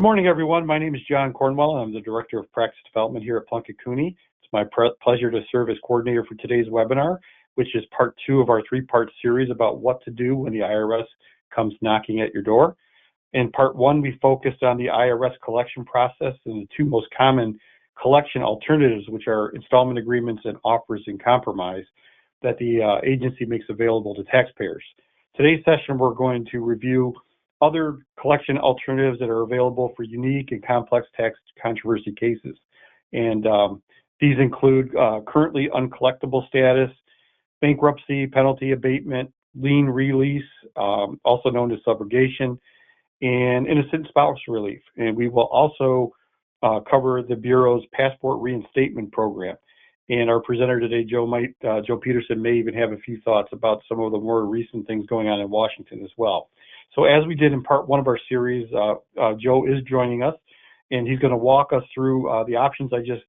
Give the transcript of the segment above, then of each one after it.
Good morning, everyone. My name is John Cornwell. I'm the Director of Practice Development here at Plunkett Cooney. It's my pleasure to serve as coordinator for today's webinar, which is part 2 of our 3-part series about what to do when the IRS comes knocking at your door. In part 1, we focused on the IRS collection process and the 2 most common collection alternatives, which are installment agreements and offers in compromise that the agency makes available to taxpayers. Today's session, we're going to review other collection alternatives that are available for unique and complex tax controversy cases. And these include currently uncollectible status, bankruptcy, penalty abatement, lien release, also known as subrogation, and innocent spouse relief. And we will also cover the Bureau's passport reinstatement program. And our presenter today, Joe Peterson, may even have a few thoughts about some of the more recent things going on in Washington as well. So as we did in part 1 of our series, Joe is joining us, and he's going to walk us through the options I just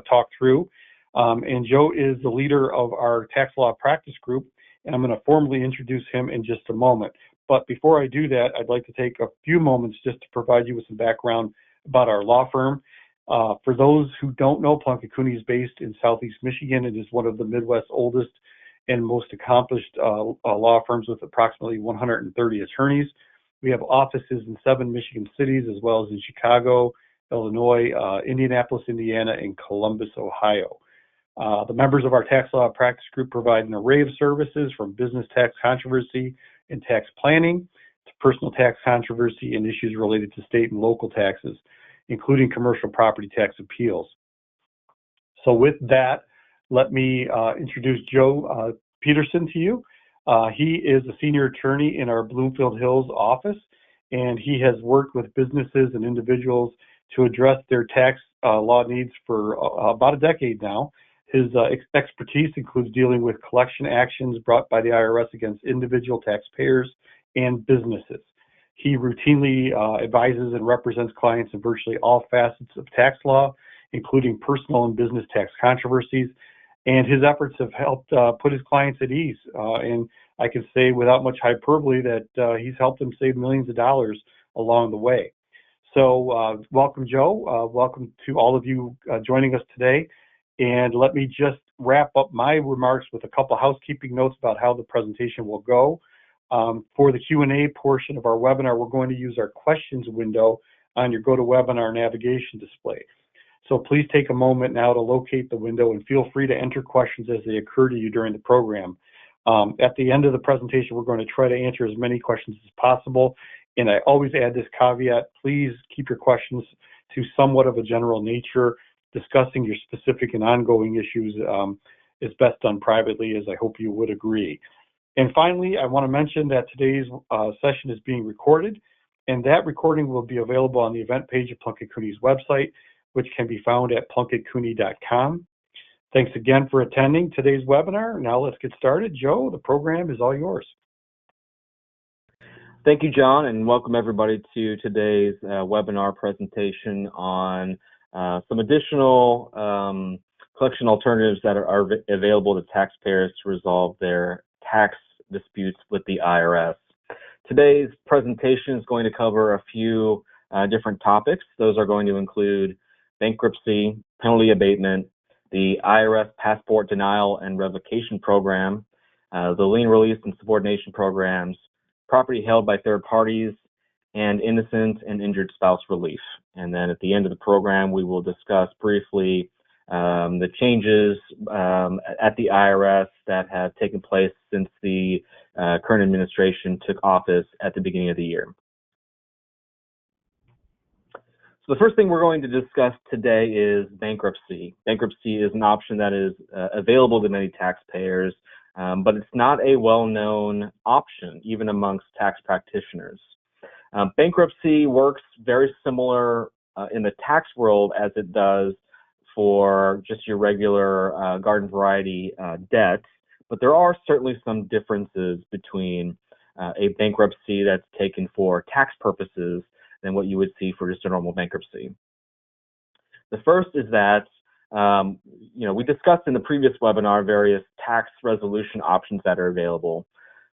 talked through. And Joe is the leader of our tax law practice group, and I'm going to formally introduce him in just a moment. But before I do that, I'd like to take a few moments just to provide you with some background about our law firm. For those who don't know, Plunkett Cooney is based in Southeast Michigan. It is one of the Midwest's oldest and most accomplished law firms with approximately 130 attorneys. We have offices in 7 Michigan cities, as well as in Chicago, Illinois, Indianapolis, Indiana, and Columbus, Ohio. The members of our tax law practice group provide an array of services from business tax controversy and tax planning to personal tax controversy and issues related to state and local taxes, including commercial property tax appeals. So with that, let me introduce Joe Peterson to you. He is a senior attorney in our Bloomfield Hills office, and he has worked with businesses and individuals to address their tax law needs for about a decade now. His expertise includes dealing with collection actions brought by the IRS against individual taxpayers and businesses. He routinely advises and represents clients in virtually all facets of tax law, including personal and business tax controversies. And his efforts have helped put his clients at ease. And I can say without much hyperbole that he's helped them save millions of dollars along the way. So welcome, Joe. Welcome to all of you joining us today. And let me just wrap up my remarks with a couple housekeeping notes about how the presentation will go. For the Q&A portion of our webinar, we're going to use our questions window on your GoToWebinar navigation display. So please take a moment now to locate the window and feel free to enter questions as they occur to you during the program. At the end of the presentation, we're going to try to answer as many questions as possible. And I always add this caveat: please keep your questions to somewhat of a general nature. Discussing your specific and ongoing issues is best done privately, as I hope you would agree. And finally, I want to mention that today's session is being recorded, and that recording will be available on the event page of Plunkett Cooney's website, which can be found at plunkettcooney.com. Thanks again for attending today's webinar. Now let's get started. Joe, the program is all yours. Thank you, John, and welcome everybody to today's webinar presentation on some additional collection alternatives that are available to taxpayers to resolve their tax disputes with the IRS. Today's presentation is going to cover a few different topics. Those are going to include bankruptcy, penalty abatement, the IRS passport denial and revocation program, the lien release and subordination programs, property held by third parties, and innocent and injured spouse relief. And then at the end of the program, we will discuss briefly the changes at the IRS that have taken place since the current administration took office at the beginning of the year. So the first thing we're going to discuss today is bankruptcy. Bankruptcy is an option that is available to many taxpayers, but it's not a well-known option, even amongst tax practitioners. Bankruptcy works very similar in the tax world as it does for just your regular garden variety debt, but there are certainly some differences between a bankruptcy that's taken for tax purposes than what you would see for just a normal bankruptcy. The first is that we discussed in the previous webinar various tax resolution options that are available.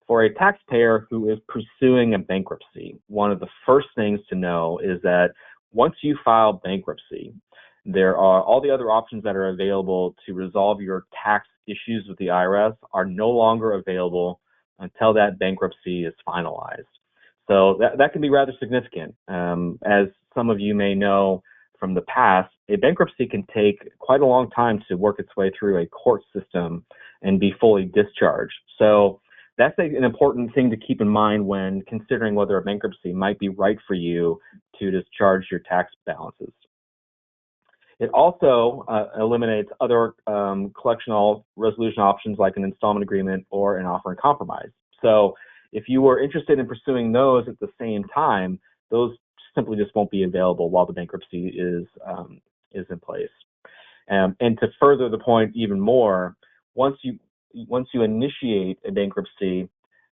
For a taxpayer who is pursuing a bankruptcy, one of the first things to know is that once you file bankruptcy, there are all the other options that are available to resolve your tax issues with the IRS are no longer available until that bankruptcy is finalized. So that can be rather significant. As some of you may know from the past, a bankruptcy can take quite a long time to work its way through a court system and be fully discharged. So that's an important thing to keep in mind when considering whether a bankruptcy might be right for you to discharge your tax balances. It also eliminates other collectional resolution options like an installment agreement or an offer in compromise. So if you were interested in pursuing those at the same time, those simply just won't be available while the bankruptcy is in place. And to further the point even more, once you initiate a bankruptcy,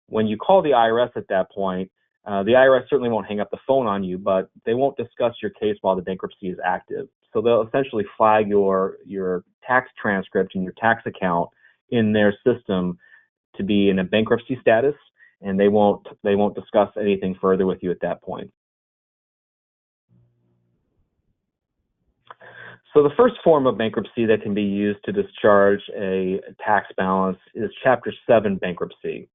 when you call the IRS at that point, the IRS certainly won't hang up the phone on you, but they won't discuss your case while the bankruptcy is active. So they'll essentially flag your tax transcript and your tax account in their system to be in a bankruptcy status, and they won't discuss anything further with you at that point. So the first form of bankruptcy that can be used to discharge a tax balance is Chapter 7 bankruptcy.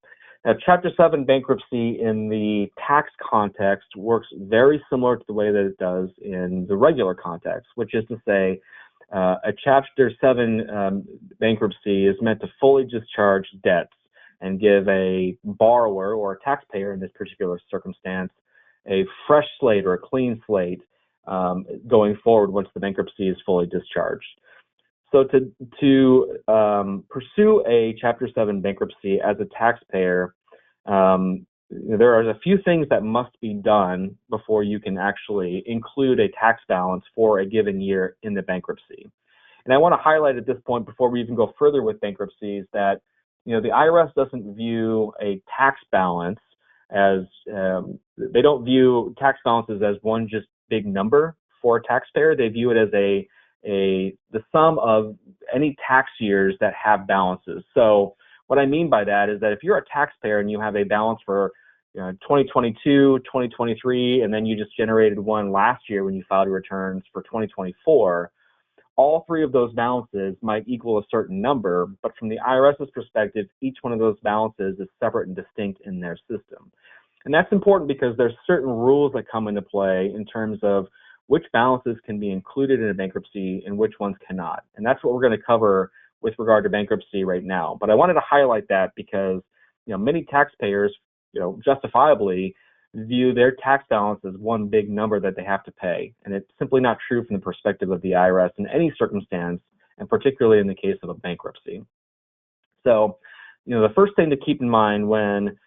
Now, Chapter 7 bankruptcy in the tax context works very similar to the way that it does in the regular context, which is to say a Chapter 7 bankruptcy is meant to fully discharge debts and give a borrower or a taxpayer in this particular circumstance a fresh slate or a clean slate going forward once the bankruptcy is fully discharged. So to pursue a Chapter 7 bankruptcy as a taxpayer, there are a few things that must be done before you can actually include a tax balance for a given year in the bankruptcy. And I want to highlight at this point, before we even go further with bankruptcies, that the IRS doesn't view a tax balance as they don't view tax balances as one just big number for a taxpayer. They view it as the sum of any tax years that have balances. So what I mean by that is that if you're a taxpayer and you have a balance for 2022, 2023, and then you just generated one last year when you filed your returns for 2024, all three of those balances might equal a certain number, but from the IRS's perspective, each one of those balances is separate and distinct in their system. And that's important because there's certain rules that come into play in terms of which balances can be included in a bankruptcy and which ones cannot. And that's what we're going to cover with regard to bankruptcy right now. But I wanted to highlight that because many taxpayers, justifiably view their tax balance as one big number that they have to pay. And it's simply not true from the perspective of the IRS in any circumstance, and particularly in the case of a bankruptcy. So, the first thing to keep in mind when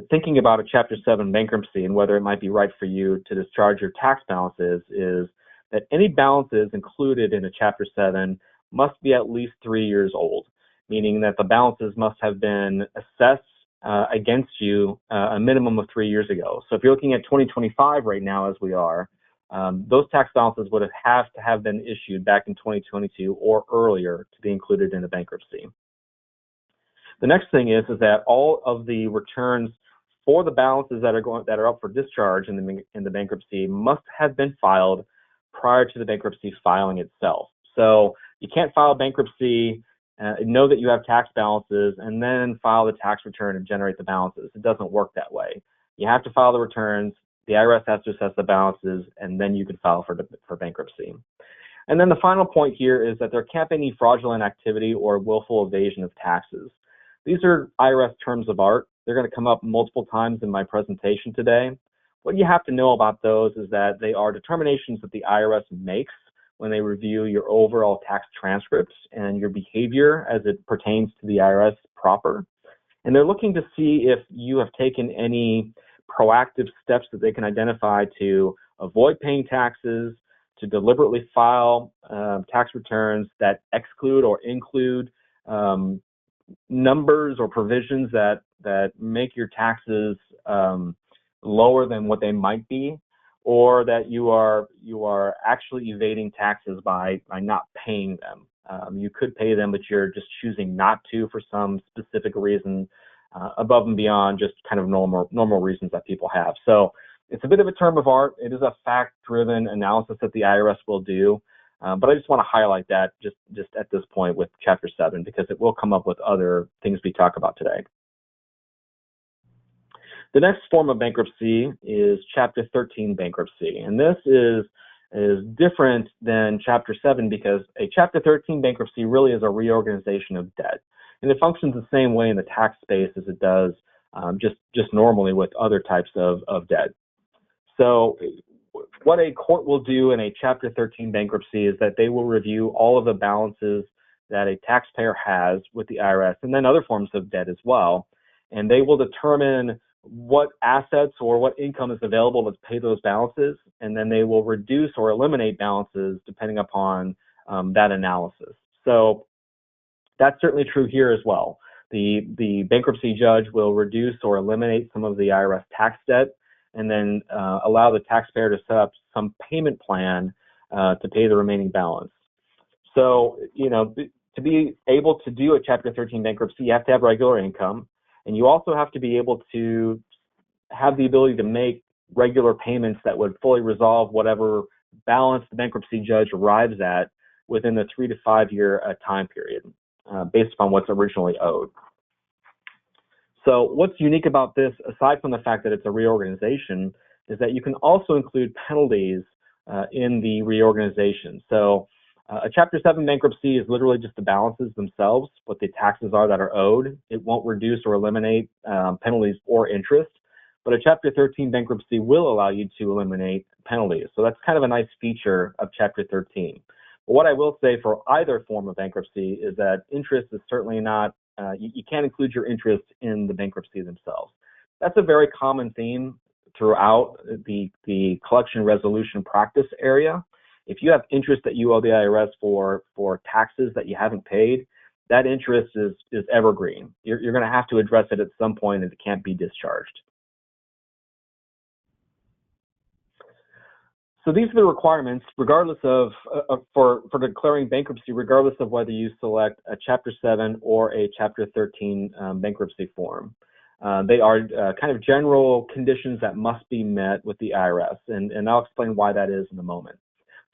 thinking about a Chapter 7 bankruptcy and whether it might be right for you to discharge your tax balances is that any balances included in a Chapter 7 must be at least 3 years old, meaning that the balances must have been assessed against you a minimum of 3 years ago. So if you're looking at 2025 right now, as we are, those tax balances would have to have been issued back in 2022 or earlier to be included in a bankruptcy. The next thing is that all of the returns for the balances that are up for discharge in the bankruptcy must have been filed prior to the bankruptcy filing itself. So you can't file bankruptcy, know that you have tax balances, and then file the tax return and generate the balances. It doesn't work that way. You have to file the returns, the IRS has to assess the balances, and then you can file for bankruptcy. And then the final point here is that there can't be any fraudulent activity or willful evasion of taxes. These are IRS terms of art. They're going to come up multiple times in my presentation today. What you have to know about those is that they are determinations that the IRS makes when they review your overall tax transcripts and your behavior as it pertains to the IRS proper. And they're looking to see if you have taken any proactive steps that they can identify to avoid paying taxes, to deliberately file tax returns that exclude or include numbers or provisions that make your taxes lower than what they might be, or that you are actually evading taxes by not paying them. You could pay them, but you're just choosing not to for some specific reason above and beyond just kind of normal reasons that people have. So it's a bit of a term of art. It is a fact-driven analysis that the IRS will do, but I just want to highlight that just at this point with Chapter 7, because it will come up with other things we talk about today. The next form of bankruptcy is Chapter 13 bankruptcy, and this is different than Chapter 7 because a Chapter 13 bankruptcy really is a reorganization of debt, and it functions the same way in the tax space as it does just normally with other types of debt. So what a court will do in a Chapter 13 bankruptcy is that they will review all of the balances that a taxpayer has with the IRS and then other forms of debt as well, and they will determine what assets or what income is available to pay those balances, and then they will reduce or eliminate balances depending upon that analysis. So that's certainly true here as well. The bankruptcy judge will reduce or eliminate some of the IRS tax debt and then allow the taxpayer to set up some payment plan to pay the remaining balance. So, to be able to do a Chapter 13 bankruptcy, you have to have regular income, and you also have to be able to have the ability to make regular payments that would fully resolve whatever balance the bankruptcy judge arrives at within the 3 to 5 year time period, based upon what's originally owed. So what's unique about this, aside from the fact that it's a reorganization, is that you can also include penalties in the reorganization. So a Chapter 7 bankruptcy is literally just the balances themselves, what the taxes are that are owed. It won't reduce or eliminate penalties or interest, but a Chapter 13 bankruptcy will allow you to eliminate penalties. So that's kind of a nice feature of Chapter 13. But what I will say for either form of bankruptcy is that interest is certainly not, you can't include your interest in the bankruptcy themselves. That's a very common theme throughout the collection resolution practice area. If you have interest that you owe the IRS for taxes that you haven't paid, that interest is evergreen. You're going to have to address it at some point, and it can't be discharged. So these are the requirements, regardless of for declaring bankruptcy, regardless of whether you select a Chapter 7 or a Chapter 13 bankruptcy form. They are kind of general conditions that must be met with the IRS, and I'll explain why that is in a moment.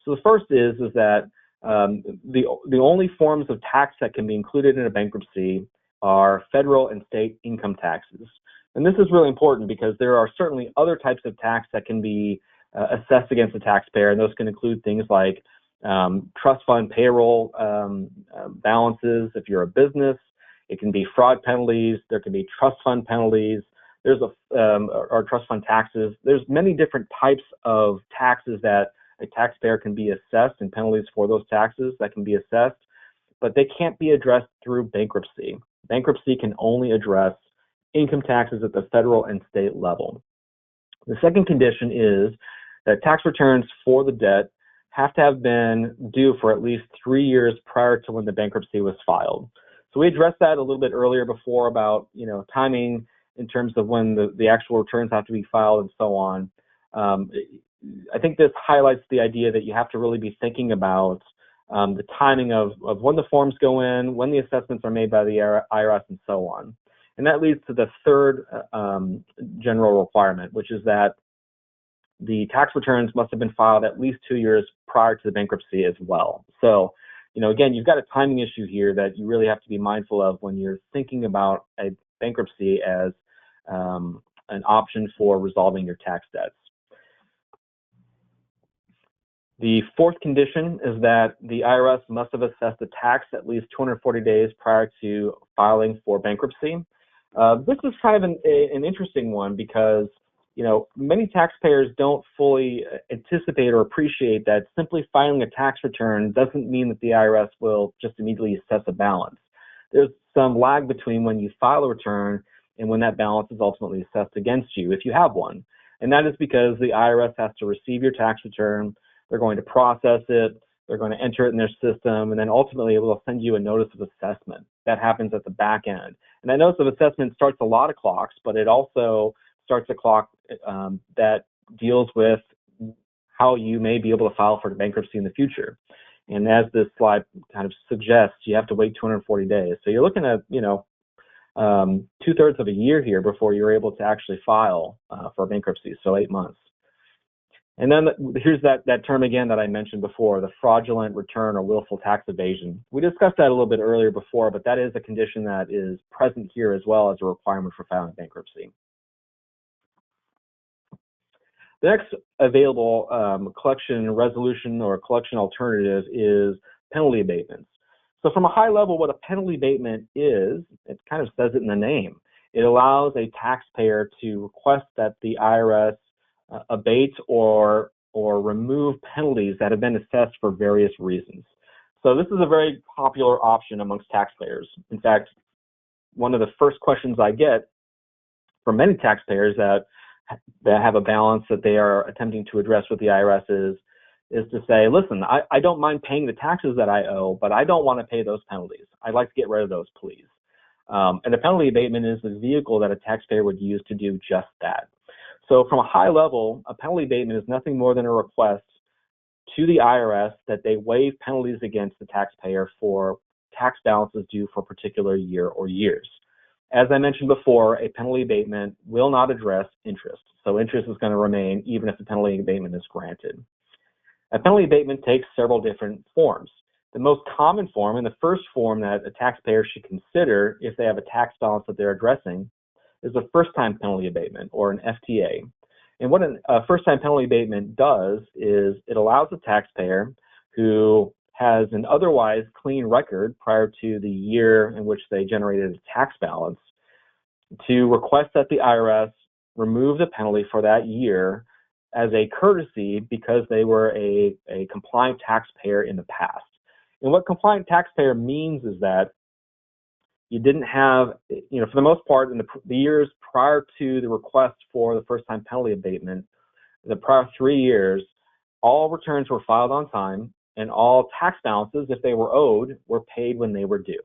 So the first is that the only forms of tax that can be included in a bankruptcy are federal and state income taxes. And this is really important because there are certainly other types of tax that can be assessed against the taxpayer, and those can include things like trust fund payroll balances if you're a business. It can be fraud penalties. There can be trust fund penalties. There's or trust fund taxes. There's many different types of taxes that a taxpayer can be assessed, and penalties for those taxes that can be assessed, but they can't be addressed through bankruptcy. Bankruptcy can only address income taxes at the federal and state level. The second condition is that tax returns for the debt have to have been due for at least 3 years prior to when the bankruptcy was filed. So we addressed that a little bit earlier before about timing in terms of when the actual returns have to be filed and so on. I think this highlights the idea that you have to really be thinking about the timing of when the forms go in, when the assessments are made by the IRS, and so on. And that leads to the third general requirement, which is that the tax returns must have been filed at least 2 years prior to the bankruptcy as well. So, again, you've got a timing issue here that you really have to be mindful of when you're thinking about a bankruptcy as an option for resolving your tax debts. The fourth condition is that the IRS must have assessed the tax at least 240 days prior to filing for bankruptcy. This is kind of an interesting one because, many taxpayers don't fully anticipate or appreciate that simply filing a tax return doesn't mean that the IRS will just immediately assess a balance. There's some lag between when you file a return and when that balance is ultimately assessed against you, if you have one. And that is because the IRS has to receive your tax return. They're going to process it, they're going to enter it in their system, and then ultimately it will send you a notice of assessment. That happens at the back end. And that notice of assessment starts a lot of clocks, but it also starts a clock that deals with how you may be able to file for bankruptcy in the future. And as this slide kind of suggests, you have to wait 240 days. So you're looking at, 2/3 of a year here before you're able to actually file for bankruptcy, so 8 months. And then here's that term again that I mentioned before, the fraudulent return or willful tax evasion. We discussed that a little bit earlier before, but that is a condition that is present here as well as a requirement for filing bankruptcy. The next available collection resolution or collection alternative is penalty abatements. So from a high level, what a penalty abatement is, it kind of says it in the name. It allows a taxpayer to request that the IRS abate or remove penalties that have been assessed for various reasons. So this is a very popular option amongst taxpayers. In fact, one of the first questions I get from many taxpayers that have a balance that they are attempting to address with the IRS is to say, listen, I don't mind paying the taxes that I owe, but I don't want to pay those penalties. I'd like to get rid of those, please. And a penalty abatement is the vehicle that a taxpayer would use to do just that. So from a high level, a penalty abatement is nothing more than a request to the IRS that they waive penalties against the taxpayer for tax balances due for a particular year or years. As I mentioned before, a penalty abatement will not address interest. So interest is going to remain even if the penalty abatement is granted. A penalty abatement takes several different forms. The most common form, and the first form that a taxpayer should consider if they have a tax balance that they're addressing, is a first-time penalty abatement, or an FTA. And what a first-time penalty abatement does is it allows a taxpayer who has an otherwise clean record prior to the year in which they generated a tax balance to request that the IRS remove the penalty for that year as a courtesy because they were a compliant taxpayer in the past. And what compliant taxpayer means is that you didn't have, for the most part, in the years prior to the request for the first-time penalty abatement, the prior 3 years, all returns were filed on time, and all tax balances, if they were owed, were paid when they were due.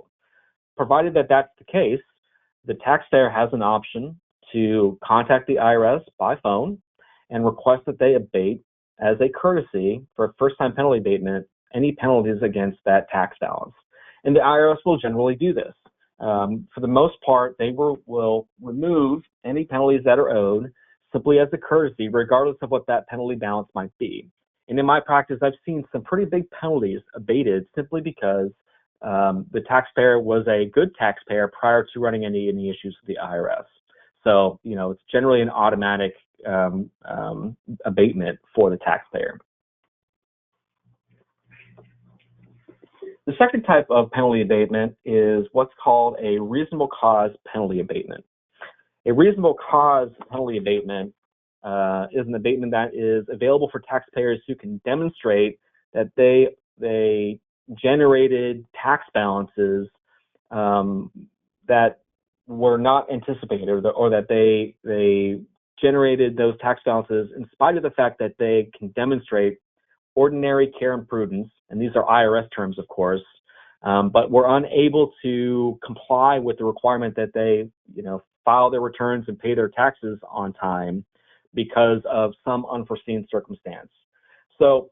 Provided that that's the case, the taxpayer has an option to contact the IRS by phone and request that they abate as a courtesy for a first-time penalty abatement any penalties against that tax balance. And the IRS will generally do this. For the most part, they will remove any penalties that are owed simply as a courtesy, regardless of what that penalty balance might be. And in my practice, I've seen some pretty big penalties abated simply because the taxpayer was a good taxpayer prior to running any issues with the IRS. So, it's generally an automatic abatement for the taxpayer. The second type of penalty abatement is what's called a reasonable cause penalty abatement. A reasonable cause penalty abatement is an abatement that is available for taxpayers who can demonstrate that they generated tax balances that were not anticipated, or that they generated those tax balances in spite of the fact that they can demonstrate ordinary care and prudence, and these are IRS terms, of course, but were unable to comply with the requirement that they, file their returns and pay their taxes on time because of some unforeseen circumstance. So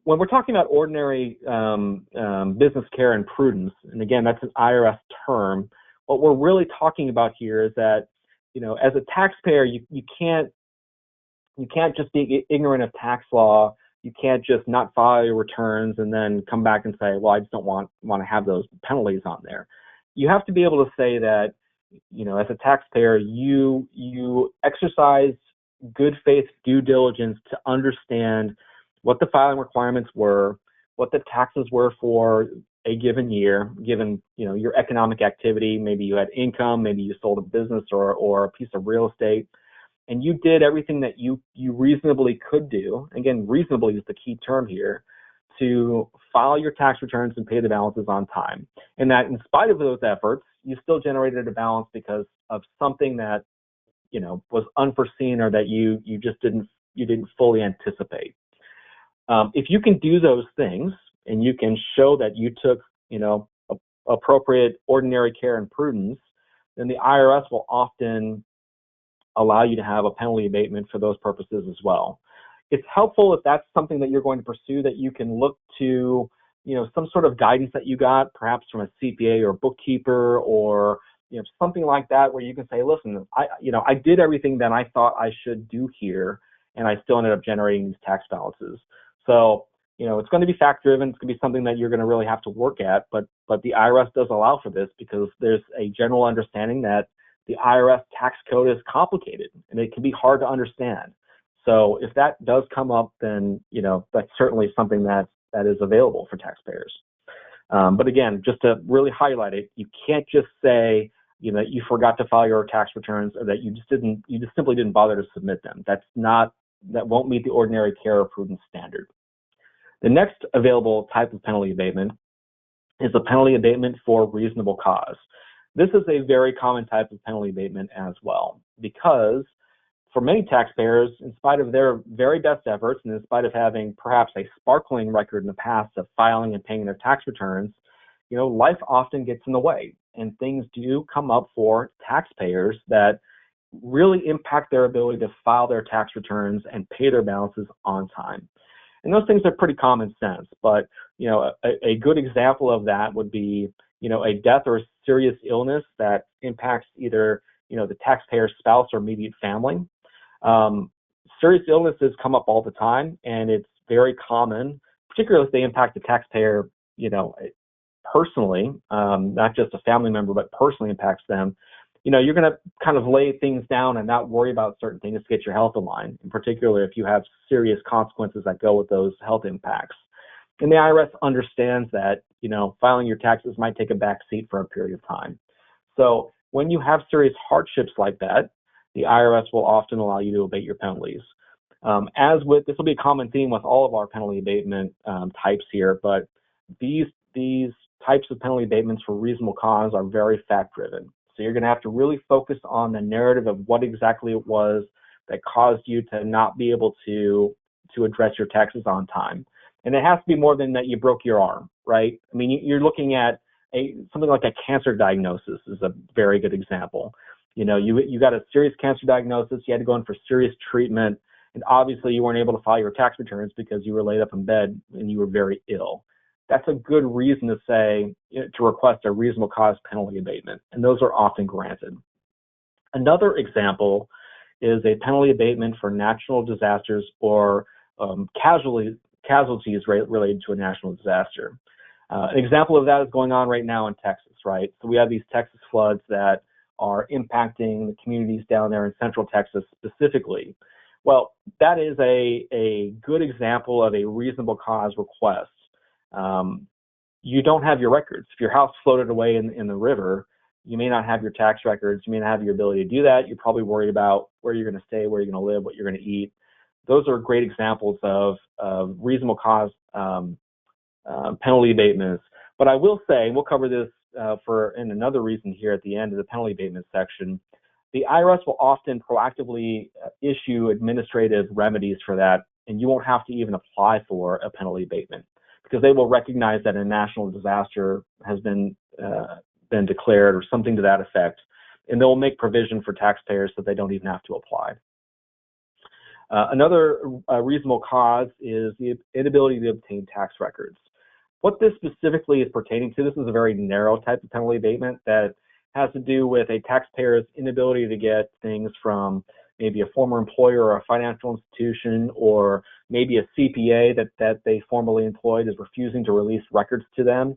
when we're talking about ordinary business care and prudence, and again, that's an IRS term, what we're really talking about here is that, as a taxpayer, you can't just be ignorant of tax law. You can't just not file your returns and then come back and say, well, I just don't want to have those penalties on there. You have to be able to say that, as a taxpayer, you exercise good faith due diligence to understand what the filing requirements were, what the taxes were for a given year, given, your economic activity. Maybe you had income, maybe you sold a business or a piece of real estate. And you did everything that you reasonably could do. Again, reasonably is the key term here, to file your tax returns and pay the balances on time. And that in spite of those efforts, you still generated a balance because of something that, was unforeseen or that you didn't fully anticipate. If you can do those things and you can show that you took, appropriate ordinary care and prudence, then the IRS will often allow you to have a penalty abatement for those purposes as well. It's helpful if that's something that you're going to pursue, that you can look to, some sort of guidance that you got, perhaps from a CPA or bookkeeper, or something like that where you can say, listen, I did everything that I thought I should do here, and I still ended up generating these tax balances. So, it's going to be fact driven. It's going to be something that you're going to really have to work at, but the IRS does allow for this because there's a general understanding that the IRS tax code is complicated and it can be hard to understand. So if that does come up, then, that's certainly something that is available for taxpayers. But again, just to really highlight it, you can't just say, that you forgot to file your tax returns or that you just simply didn't bother to submit them. That won't meet the ordinary care or prudence standard. The next available type of penalty abatement is a penalty abatement for reasonable cause. This is a very common type of penalty abatement as well, because for many taxpayers, in spite of their very best efforts and in spite of having perhaps a sparkling record in the past of filing and paying their tax returns, life often gets in the way and things do come up for taxpayers that really impact their ability to file their tax returns and pay their balances on time. And those things are pretty common sense, but a good example of that would be a death or a serious illness that impacts either the taxpayer's spouse or immediate family. Serious illnesses come up all the time, and it's very common, particularly if they impact the taxpayer, personally, not just a family member, but personally impacts them. You're going to kind of lay things down and not worry about certain things to get your health in line, in particular if you have serious consequences that go with those health impacts. And the IRS understands that, filing your taxes might take a back seat for a period of time. So when you have serious hardships like that, the IRS will often allow you to abate your penalties. This will be a common theme with all of our penalty abatement types here, but these types of penalty abatements for reasonable cause are very fact-driven. So you're going to have to really focus on the narrative of what exactly it was that caused you to not be able to address your taxes on time. And it has to be more than that you broke your arm, right? I mean, you're looking at something like a cancer diagnosis is a very good example. You got a serious cancer diagnosis, you had to go in for serious treatment, and obviously you weren't able to file your tax returns because you were laid up in bed and you were very ill. That's a good reason to say, to request a reasonable cause penalty abatement, and those are often granted. Another example is a penalty abatement for natural disasters or casualties related to a national disaster. An example of that is going on right now in Texas, right? So we have these Texas floods that are impacting the communities down there in Central Texas specifically. Well, that is a good example of a reasonable cause request. You don't have your records. If your house floated away in the river, you may not have your tax records. You may not have your ability to do that. You're probably worried about where you're going to stay, where you're going to live, what you're going to eat. Those are great examples of reasonable cause penalty abatements. But I will say, and we'll cover this in another reason here at the end of the penalty abatement section, the IRS will often proactively issue administrative remedies for that, and you won't have to even apply for a penalty abatement because they will recognize that a national disaster has been declared or something to that effect, and they'll make provision for taxpayers so they don't even have to apply. Another reasonable cause is the inability to obtain tax records. What this specifically is pertaining to, this is a very narrow type of penalty abatement that has to do with a taxpayer's inability to get things from maybe a former employer or a financial institution, or maybe a CPA that they formerly employed is refusing to release records to them.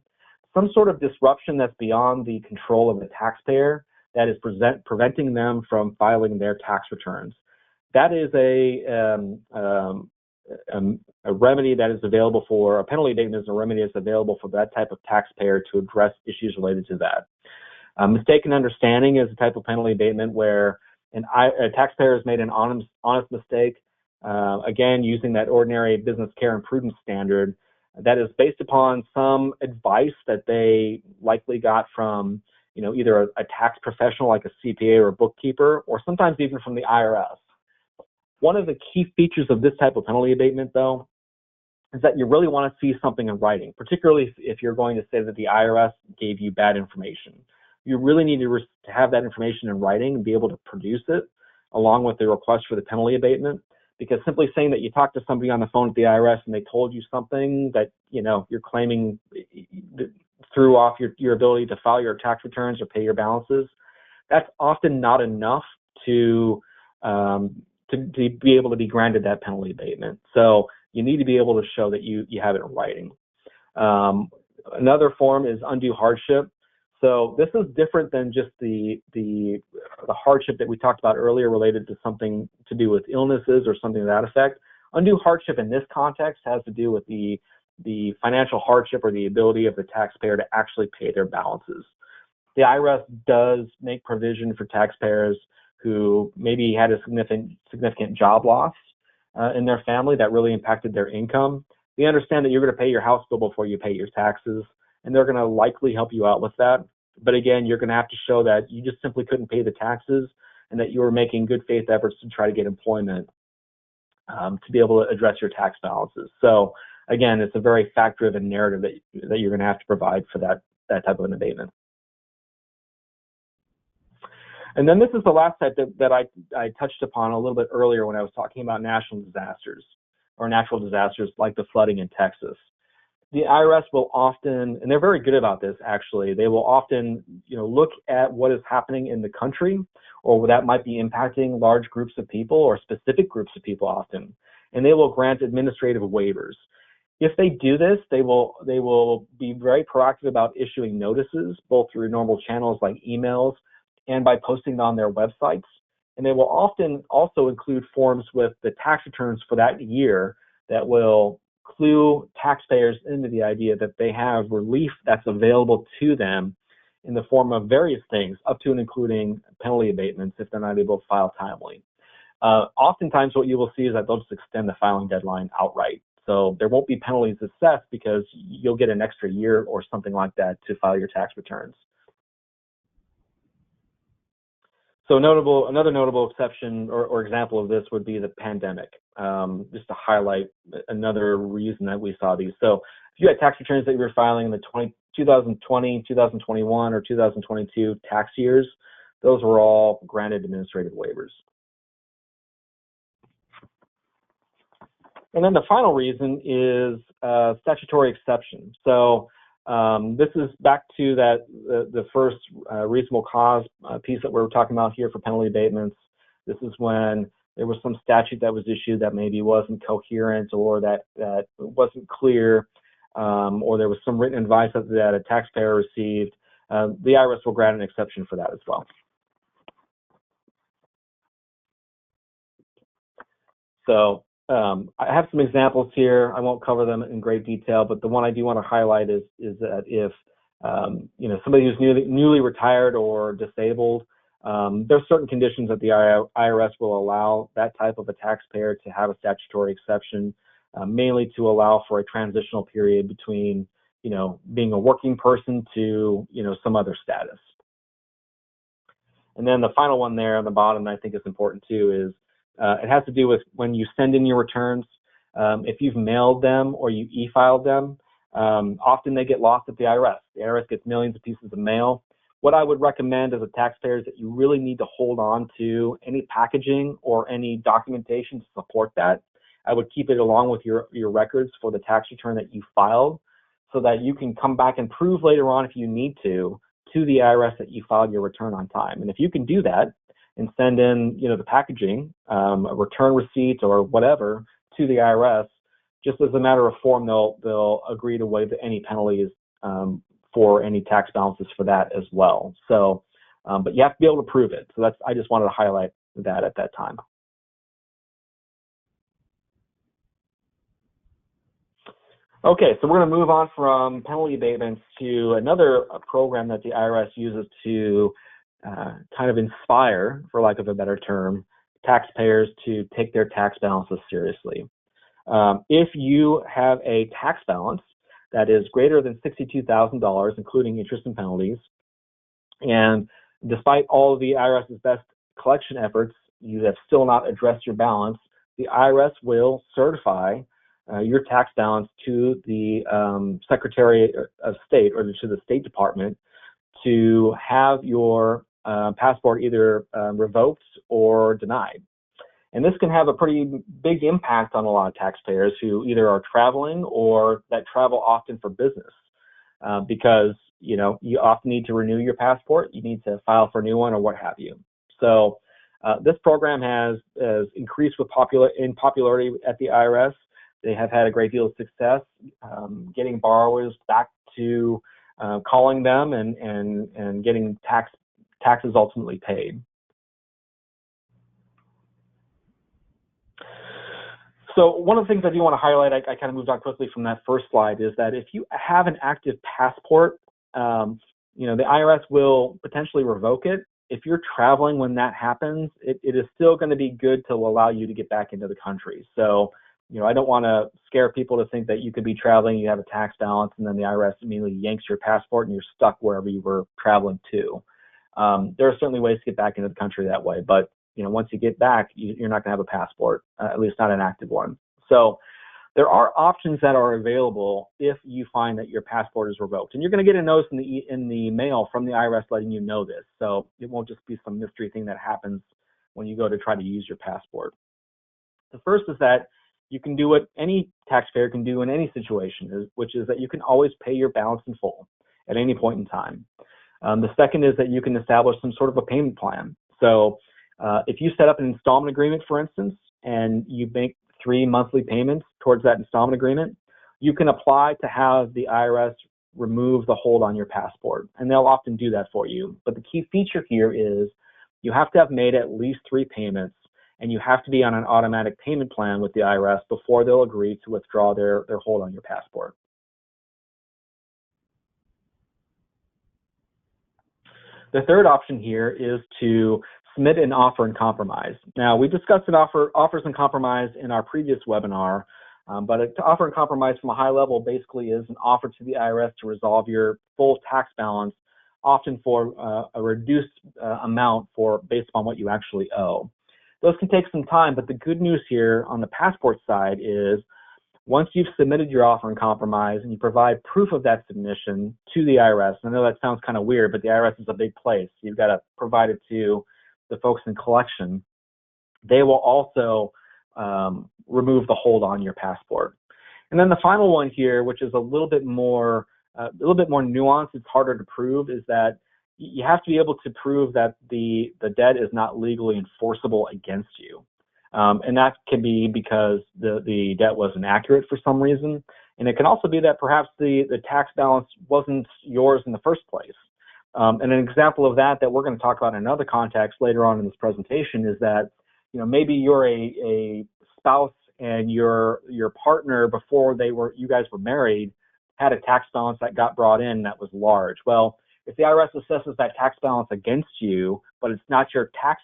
Some sort of disruption that's beyond the control of the taxpayer that is preventing them from filing their tax returns. That is a remedy that is available for, a penalty abatement is a remedy that's available for that type of taxpayer to address issues related to that. Mistaken understanding is a type of penalty abatement where a taxpayer has made an honest mistake, again, using that ordinary business care and prudence standard that is based upon some advice that they likely got from, either a tax professional like a CPA or a bookkeeper, or sometimes even from the IRS. One of the key features of this type of penalty abatement, though, is that you really want to see something in writing, particularly if you're going to say that the IRS gave you bad information. You really need to have that information in writing and be able to produce it along with the request for the penalty abatement, because simply saying that you talked to somebody on the phone at the IRS and they told you something that, you're claiming threw off your ability to file your tax returns or pay your balances, that's often not enough to be able to be granted that penalty abatement. So you need to be able to show that you have it in writing. Another form is undue hardship. So this is different than just the hardship that we talked about earlier related to something to do with illnesses or something to that effect. Undue hardship in this context has to do with the financial hardship or the ability of the taxpayer to actually pay their balances. The IRS does make provision for taxpayers who maybe had a significant job loss in their family that really impacted their income. They understand that you're going to pay your house bill before you pay your taxes, and they're going to likely help you out with that. But again, you're going to have to show that you just simply couldn't pay the taxes and that you were making good faith efforts to try to get employment to be able to address your tax balances. So again, it's a very fact-driven narrative that you're going to have to provide for that type of an abatement. And then this is the last type that I touched upon a little bit earlier when I was talking about national disasters or natural disasters like the flooding in Texas. The IRS will often, and they're very good about this actually, they will often look at what is happening in the country or that might be impacting large groups of people or specific groups of people often, and they will grant administrative waivers. If they do this, they will be very proactive about issuing notices, both through normal channels like emails and by posting on their websites. And they will often also include forms with the tax returns for that year that will clue taxpayers into the idea that they have relief that's available to them in the form of various things, up to and including penalty abatements if they're not able to file timely. Oftentimes what you will see is that they'll just extend the filing deadline outright. So there won't be penalties assessed because you'll get an extra year or something like that to file your tax returns. So another notable exception or example of this would be the pandemic, just to highlight another reason that we saw these. So if you had tax returns that you were filing in the 2020, 2021, or 2022 tax years, those were all granted administrative waivers. And then the final reason is statutory exception. So this is back to the first reasonable cause piece that we were talking about here for penalty abatements. This is when there was some statute that was issued that maybe wasn't coherent or that wasn't clear, or there was some written advice that a taxpayer received. The IRS will grant an exception for that as well. So I have some examples here. I won't cover them in great detail, but the one I do want to highlight is that if somebody who's newly retired or disabled, there's certain conditions that the IRS will allow that type of a taxpayer to have a statutory exception, mainly to allow for a transitional period between being a working person to some other status. And then the final one there on the bottom that I think is important too is it has to do with when you send in your returns. If you've mailed them or you e-filed them, often they get lost at the IRS. The IRS gets millions of pieces of mail. What I would recommend as a taxpayer is that you really need to hold on to any packaging or any documentation to support that. I would keep it along with your records for the tax return that you filed so that you can come back and prove later on if you need to the IRS that you filed your return on time. And if you can do that, and send in, the packaging, a return receipt or whatever to the IRS, just as a matter of form, they'll agree to waive any penalties for any tax balances for that as well. So, but you have to be able to prove it. So I just wanted to highlight that at that time. Okay, so we're going to move on from penalty abatements to another program that the IRS uses to kind of inspire, for lack of a better term, taxpayers to take their tax balances seriously. If you have a tax balance that is greater than $62,000, including interest and penalties, and despite all of the IRS's best collection efforts, you have still not addressed your balance, the IRS will certify your tax balance to the Secretary of State or to the State Department to have your passport either revoked or denied. And this can have a pretty big impact on a lot of taxpayers who either are traveling or that travel often for business because you often need to renew your passport. You need to file for a new one or what have you. So this program has increased in popularity at the IRS. They have had a great deal of success getting borrowers back to calling them and getting taxes ultimately paid. So one of the things I do want to highlight, I kind of moved on quickly from that first slide, is that if you have an active passport, the IRS will potentially revoke it. If you're traveling when that happens, it is still going to be good to allow you to get back into the country. So, I don't want to scare people to think that you could be traveling, you have a tax balance, and then the IRS immediately yanks your passport and you're stuck wherever you were traveling to. There are certainly ways to get back into the country that way, but once you get back, you're not going to have a passport, at least not an active one. So there are options that are available if you find that your passport is revoked. And you're going to get a notice in the mail from the IRS letting you know this. So it won't just be some mystery thing that happens when you go to try to use your passport. The first is that you can do what any taxpayer can do in any situation, which is that you can always pay your balance in full at any point in time. The second is that you can establish some sort of a payment plan. So if you set up an installment agreement, for instance, and you make 3 monthly payments towards that installment agreement, you can apply to have the IRS remove the hold on your passport, and they'll often do that for you. But the key feature here is you have to have made at least 3 payments, and you have to be on an automatic payment plan with the IRS before they'll agree to withdraw their hold on your passport. The third option here is to submit an offer in compromise. Now, we discussed offers in compromise in our previous webinar, but an offer in compromise from a high level basically is an offer to the IRS to resolve your full tax balance, often for a reduced amount based upon what you actually owe. Those can take some time, but the good news here on the passport side is once you've submitted your offer in compromise and you provide proof of that submission to the IRS, I know that sounds kind of weird, but the IRS is a big place. You've got to provide it to the folks in collection. They will also remove the hold on your passport. And then the final one here, which is a little bit more nuanced, it's harder to prove, is that you have to be able to prove that the debt is not legally enforceable against you. And that can be because the debt wasn't accurate for some reason. And it can also be that perhaps the tax balance wasn't yours in the first place. And an example of that we're going to talk about in another context later on in this presentation is that, maybe you're a spouse and your partner, before you guys were married, had a tax balance that got brought in that was large. Well, if the IRS assesses that tax balance against you, but it's not your tax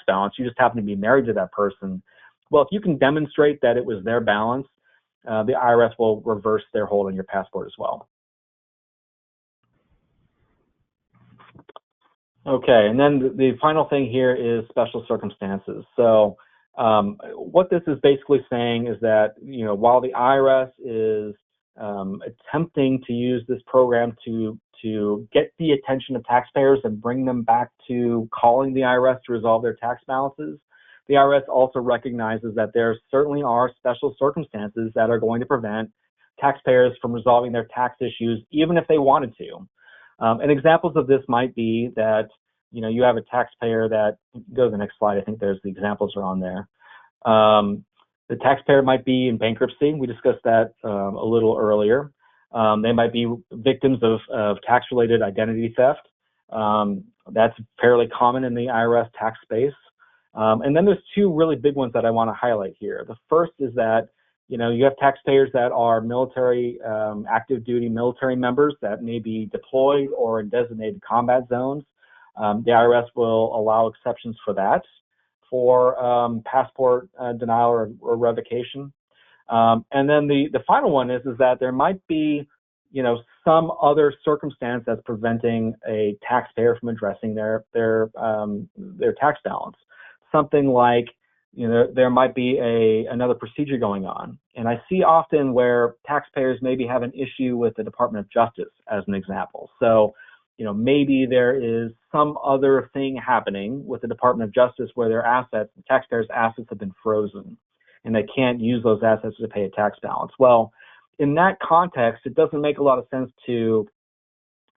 balance, you just happen to be married to that person. Well, if you can demonstrate that it was their balance, the IRS will reverse their hold on your passport as well. Okay, and then the final thing here is special circumstances. So what this is basically saying is that, while the IRS is attempting to use this program to get the attention of taxpayers and bring them back to calling the IRS to resolve their tax balances, the IRS also recognizes that there certainly are special circumstances that are going to prevent taxpayers from resolving their tax issues, even if they wanted to. And examples of this might be that, you have a taxpayer that, go to the next slide, I think the examples are on there. The taxpayer might be in bankruptcy. We discussed that a little earlier. They might be victims of tax-related identity theft. That's fairly common in the IRS tax space. And then there's 2 really big ones that I want to highlight here. The first is that, you have taxpayers that are military, active duty military members that may be deployed or in designated combat zones. The IRS will allow exceptions for that, for passport denial or revocation. And then the final one is that there might be, some other circumstance that's preventing a taxpayer from addressing their tax balance. Something like, there might be another procedure going on. And I see often where taxpayers maybe have an issue with the Department of Justice, as an example. So, maybe there is some other thing happening with the Department of Justice where the taxpayers' assets have been frozen, and they can't use those assets to pay a tax balance. Well, in that context, it doesn't make a lot of sense to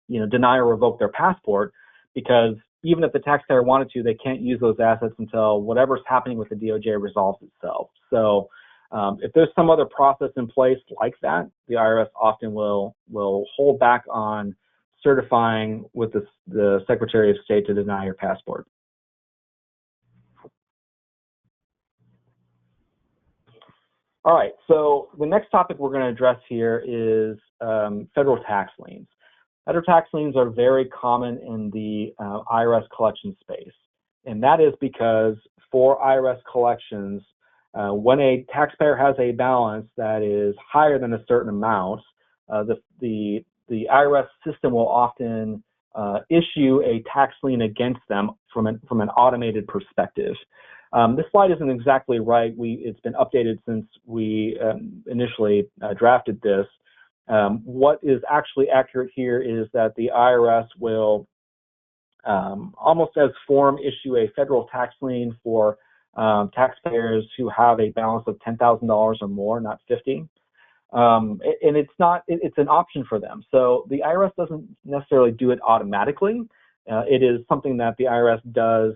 deny or revoke their passport, because even if the taxpayer wanted to, they can't use those assets until whatever's happening with the DOJ resolves itself. So if there's some other process in place like that, the IRS often will hold back on certifying with the Secretary of State to deny your passport. All right, so the next topic we're going to address here is federal tax liens. Federal tax liens are very common in the IRS collection space, and that is because for IRS collections, when a taxpayer has a balance that is higher than a certain amount, the IRS system will often issue a tax lien against them from an automated perspective. This slide isn't exactly right. It's been updated since we initially drafted this. What is actually accurate here is that the IRS will, almost as form, issue a federal tax lien for taxpayers who have a balance of $10,000 or more, not 50. And it's an option for them. So the IRS doesn't necessarily do it automatically. It is something that the IRS does,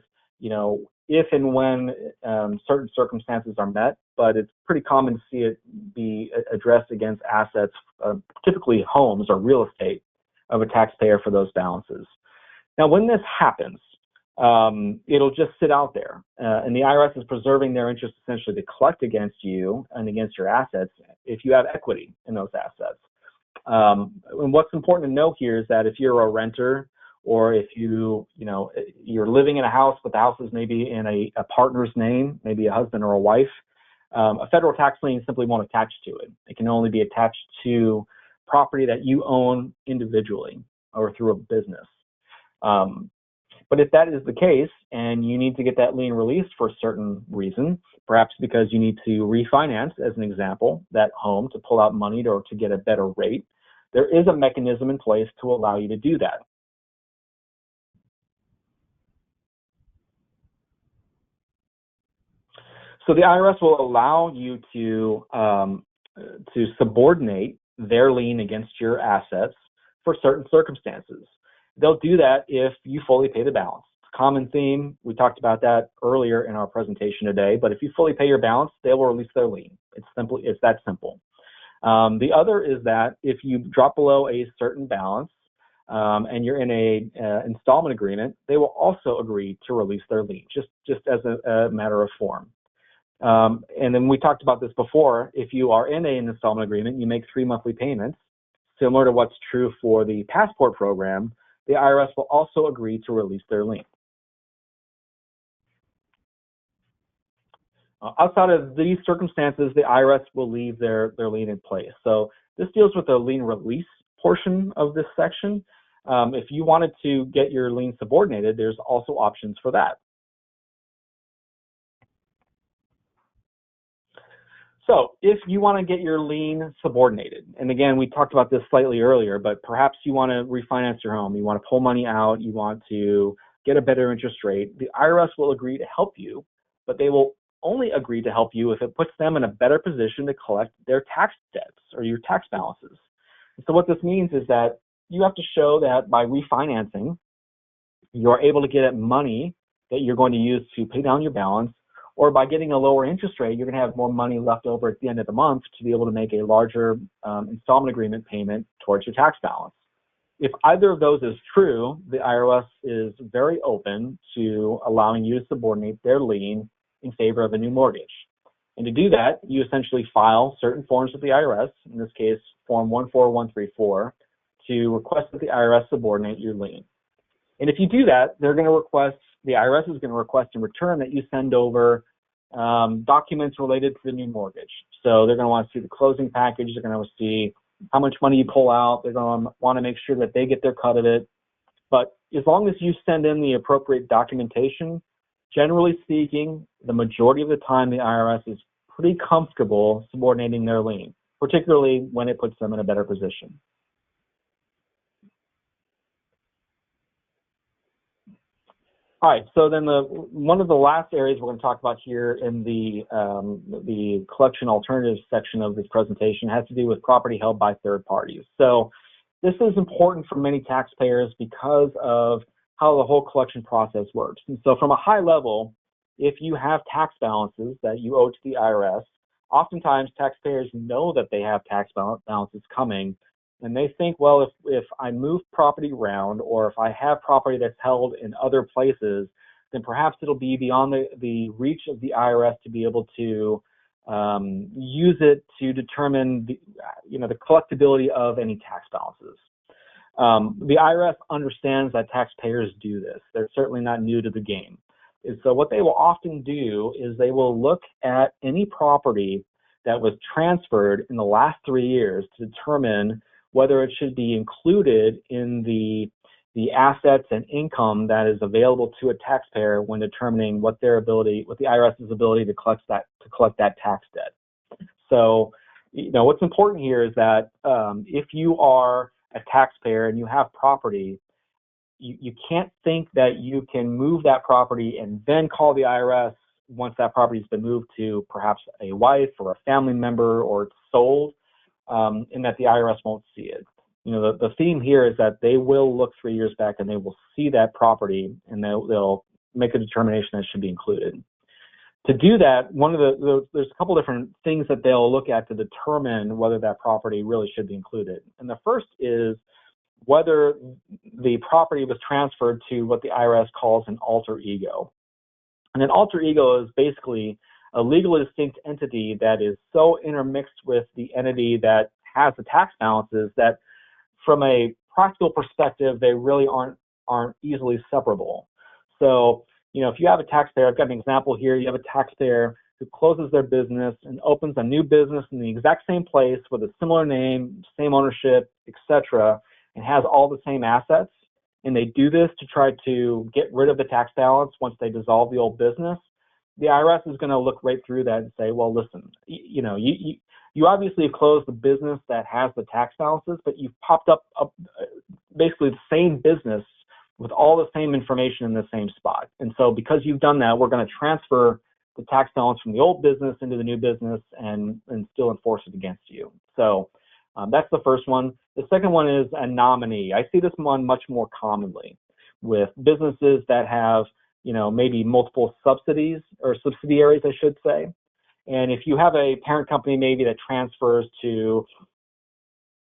if and when certain circumstances are met, but it's pretty common to see it be addressed against assets, typically homes or real estate of a taxpayer for those balances. Now, when this happens, it'll just sit out there, and the IRS is preserving their interest essentially to collect against you and against your assets if you have equity in those assets. And what's important to know here is that if you're a renter, or if you're living in a house, but the house is maybe in a partner's name, maybe a husband or a wife, a federal tax lien simply won't attach to it. It can only be attached to property that you own individually or through a business. But if that is the case and you need to get that lien released for a certain reason, perhaps because you need to refinance, as an example, that home to pull out money or to get a better rate, there is a mechanism in place to allow you to do that. So the IRS will allow you to subordinate their lien against your assets for certain circumstances. They'll do that if you fully pay the balance. Common theme, we talked about that earlier in our presentation today, but if you fully pay your balance, they will release their lien. It's that simple. The other is that if you drop below a certain balance and you're in a installment agreement, they will also agree to release their lien, just as a matter of form. And then we talked about this before. If you are in an installment agreement, you make 3 monthly payments, similar to what's true for the passport program. The IRS will also agree to release their lien. Outside of these circumstances, the IRS will leave their lien in place. So this deals with the lien release portion of this section. If you wanted to get your lien subordinated, there's also options for that. So if you want to get your lien subordinated, and again, we talked about this slightly earlier, but perhaps you want to refinance your home, you want to pull money out, you want to get a better interest rate, the IRS will agree to help you, but they will only agree to help you if it puts them in a better position to collect their tax debts or your tax balances. And so what this means is that you have to show that by refinancing, you're able to get money that you're going to use to pay down your balance, or by getting a lower interest rate, you're going to have more money left over at the end of the month to be able to make a larger installment agreement payment towards your tax balance. If either of those is true, the IRS is very open to allowing you to subordinate their lien in favor of a new mortgage. And to do that, you essentially file certain forms with the IRS, in this case, Form 14134, to request that the IRS subordinate your lien. And if you do that, the IRS is going to request in return that you send over documents related to the new mortgage. So they're going to want to see the closing package. They're going to see how much money you pull out. They're going to want to make sure that they get their cut of it. But as long as you send in the appropriate documentation, generally speaking, the majority of the time the IRS is pretty comfortable subordinating their lien, particularly when it puts them in a better position. All right, so then one of the last areas we're going to talk about here in the collection alternatives section of this presentation has to do with property held by third parties. So this is important for many taxpayers because of how the whole collection process works. And so from a high level, if you have tax balances that you owe to the IRS, oftentimes taxpayers know that they have tax balances coming, and they think, well, if I move property around, or if I have property that's held in other places, then perhaps it'll be beyond the reach of the IRS to be able to use it to determine the collectability of any tax balances. The IRS understands that taxpayers do this. They're certainly not new to the game. And so what they will often do is they will look at any property that was transferred in the last 3 years to determine whether it should be included in the assets and income that is available to a taxpayer when determining what the IRS's ability to collect that tax debt. So, what's important here is that if you are a taxpayer and you have property, you can't think that you can move that property and then call the IRS once that property has been moved to perhaps a wife or a family member, or it's sold, and that the IRS won't see it. The theme here is that they will look 3 years back and they will see that property, and they'll make a determination that it should be included. To do that, there's a couple different things that they'll look at to determine whether that property really should be included. And the first is whether the property was transferred to what the IRS calls an alter ego. And an alter ego is basically a legally distinct entity that is so intermixed with the entity that has the tax balances that from a practical perspective, they really aren't easily separable. So, if you have a taxpayer, I've got an example here, you have a taxpayer who closes their business and opens a new business in the exact same place with a similar name, same ownership, etc., and has all the same assets, and they do this to try to get rid of the tax balance once they dissolve the old business, the IRS is going to look right through that and say, well, listen, you obviously have closed the business that has the tax balances, but you've popped up basically the same business with all the same information in the same spot. And so because you've done that, we're going to transfer the tax balance from the old business into the new business and still enforce it against you. So that's the first one. The second one is a nominee. I see this one much more commonly with businesses that have, maybe multiple subsidiaries, I should say. And if you have a parent company maybe that transfers to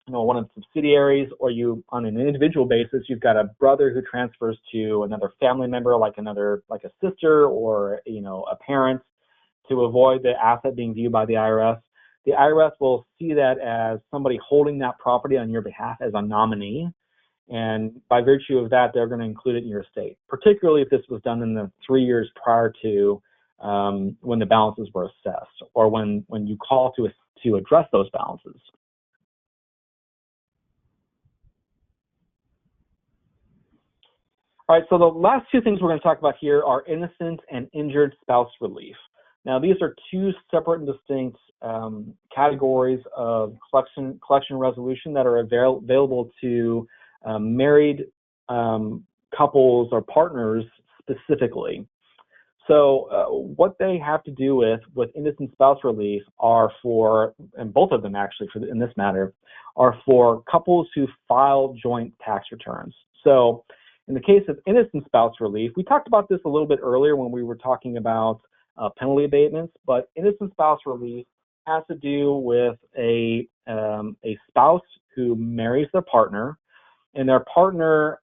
one of the subsidiaries, or you on an individual basis, you've got a brother who transfers to another family member, like a sister or a parent, to avoid the asset being viewed by the IRS. The IRS will see that as somebody holding that property on your behalf as a nominee, and by virtue of that, they're going to include it in your estate, particularly if this was done in the 3 years prior to when the balances were assessed, or when you call to address those balances. All right, so the last two things we're going to talk about here are innocent and injured spouse relief. Now, these are two separate and distinct categories of collection resolution that are available to married couples or partners specifically. So what they have to do with innocent spouse relief are for, and both of them actually in this matter, are for couples who file joint tax returns. So in the case of innocent spouse relief, we talked about this a little bit earlier when we were talking about penalty abatements, but innocent spouse relief has to do with a spouse who marries their partner, and their partner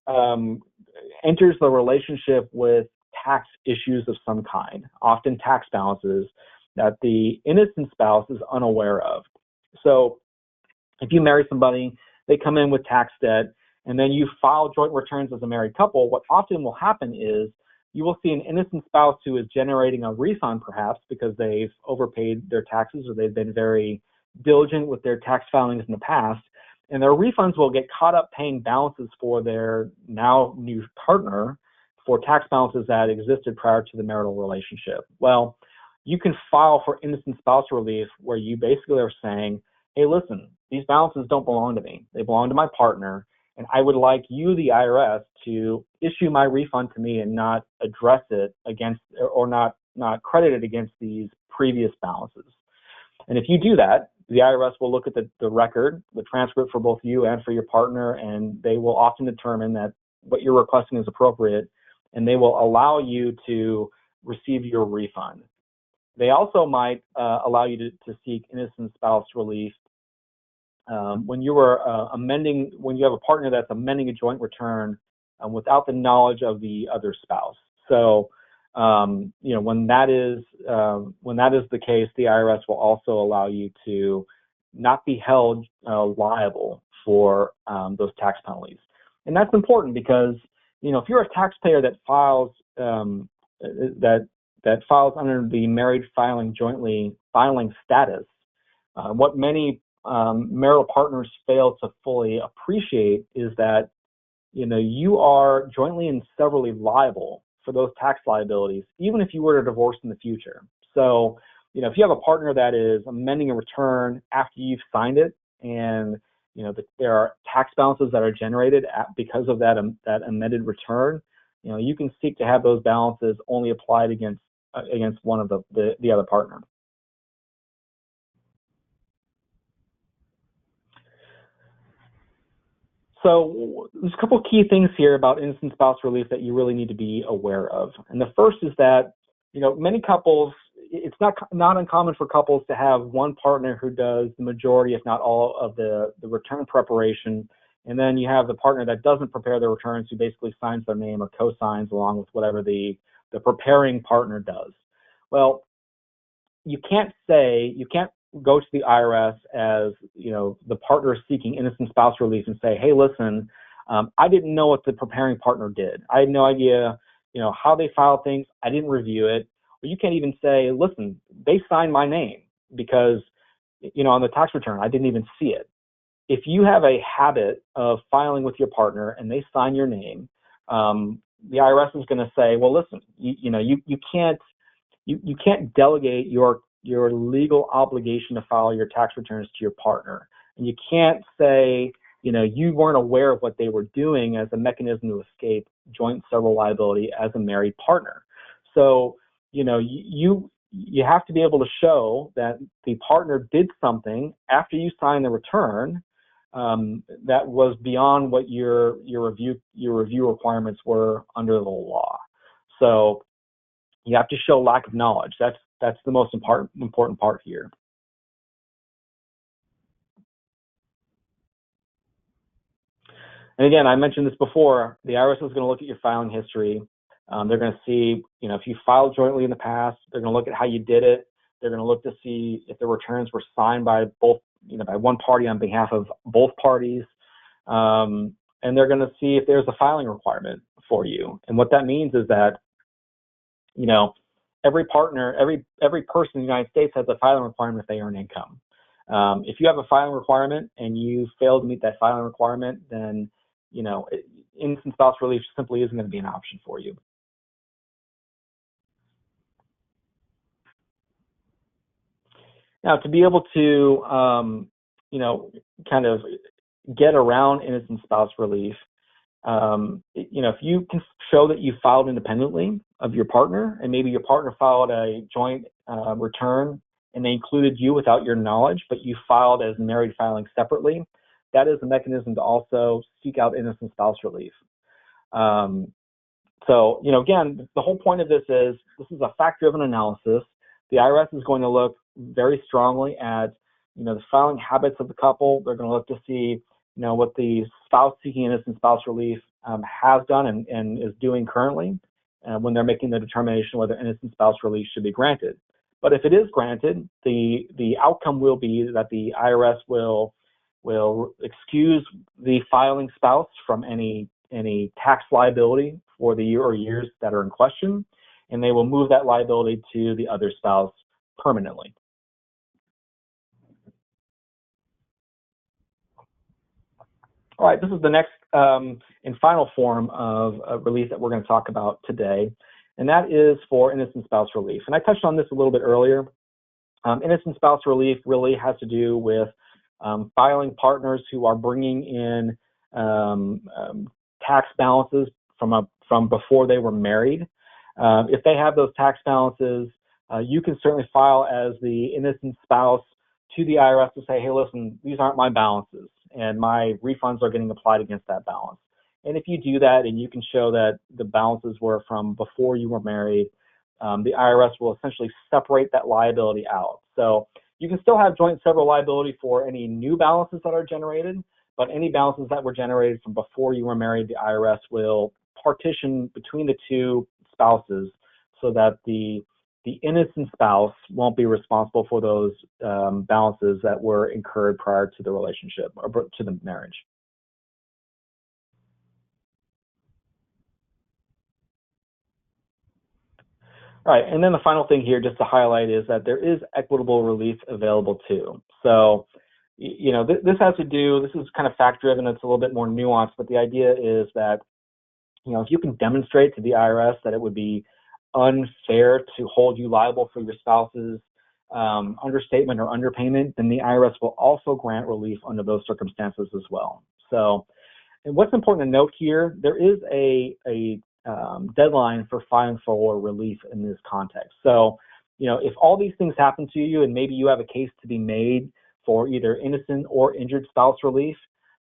enters the relationship with tax issues of some kind, often tax balances that the innocent spouse is unaware of. So if you marry somebody, they come in with tax debt, and then you file joint returns as a married couple, what often will happen is you will see an innocent spouse who is generating a refund perhaps because they've overpaid their taxes or they've been very diligent with their tax filings in the past, and their refunds will get caught up paying balances for their now new partner for tax balances that existed prior to the marital relationship. Well, you can file for innocent spouse relief where you basically are saying, hey, listen, these balances don't belong to me. They belong to my partner, and I would like you, the IRS, to issue my refund to me and not address it against, or not credit it against these previous balances. And if you do that, the IRS will look at the record, the transcript for both you and for your partner, and they will often determine that what you're requesting is appropriate, and they will allow you to receive your refund. They also might allow you to seek innocent spouse relief when you are when you have a partner that's amending a joint return without the knowledge of the other spouse. So, when that is the case, the IRS will also allow you to not be held liable for those tax penalties. And that's important because, if you're a taxpayer that files that files under the married filing jointly filing status, what many marital partners fail to fully appreciate is that you are jointly and severally liable for those tax liabilities, even if you were to divorce in the future. So, if you have a partner that is amending a return after you've signed it, and there are tax balances that are generated because of that amended return, you can seek to have those balances only applied against one of the other partner. So there's a couple of key things here about innocent spouse relief that you really need to be aware of. And the first is that, many couples, it's not uncommon for couples to have one partner who does the majority, if not all, of the return preparation. And then you have the partner that doesn't prepare the returns, who basically signs their name or co-signs along with whatever the preparing partner does. Well, you can't go to the IRS as, the partner seeking innocent spouse relief and say, hey, listen, I didn't know what the preparing partner did. I had no idea, how they filed things. I didn't review it. Or you can't even say, listen, they signed my name because, on the tax return, I didn't even see it. If you have a habit of filing with your partner and they sign your name, the IRS is going to say, well, listen, you can't delegate your legal obligation to file your tax returns to your partner. And you can't say, you weren't aware of what they were doing as a mechanism to escape joint several liability as a married partner. So, you have to be able to show that the partner did something after you signed the return that was beyond what your review requirements were under the law. So you have to show lack of knowledge. That's the most important part here. And again, I mentioned this before, the IRS is going to look at your filing history. They're going to see, if you filed jointly in the past, they're going to look at how you did it. They're going to look to see if the returns were signed by by one party on behalf of both parties. And they're going to see if there's a filing requirement for you. And what that means is that, every partner, every person in the United States has a filing requirement if they earn income. If you have a filing requirement and you fail to meet that filing requirement, then, innocent spouse relief simply isn't going to be an option for you. Now, to be able to, kind of get around innocent spouse relief, if you can show that you filed independently of your partner, and maybe your partner filed a joint return and they included you without your knowledge, but you filed as married filing separately, that is a mechanism to also seek out innocent spouse relief. So, again, the whole point of this is a fact-driven analysis. The IRS is going to look very strongly at, the filing habits of the couple. They're going to look to see, what the spouse seeking innocent spouse relief has done and is doing currently when they're making the determination whether innocent spouse relief should be granted. But if it is granted, the outcome will be that the IRS will excuse the filing spouse from any tax liability for the year or years that are in question, and they will move that liability to the other spouse permanently. All right, this is the next and final form of relief that we're going to talk about today, and that is for innocent spouse relief. And I touched on this a little bit earlier. Innocent spouse relief really has to do with filing partners who are bringing in tax balances from before they were married. If they have those tax balances, you can certainly file as the innocent spouse to the IRS to say, hey, listen, these aren't my balances, and my refunds are getting applied against that balance. And if you do that and you can show that the balances were from before you were married, the IRS will essentially separate that liability out. So you can still have joint and several liability for any new balances that are generated, but any balances that were generated from before you were married, the IRS will partition between the two spouses so that the innocent spouse won't be responsible for those balances that were incurred prior to the relationship or to the marriage. All right, and then the final thing here just to highlight is that there is equitable relief available too. So, this has to do, this is kind of fact-driven, it's a little bit more nuanced, but the idea is that, if you can demonstrate to the IRS that it would be unfair to hold you liable for your spouse's understatement or underpayment, then the IRS will also grant relief under those circumstances as well. So, and what's important to note here, there is a deadline for filing for relief in this context. So, if all these things happen to you and maybe you have a case to be made for either innocent or injured spouse relief,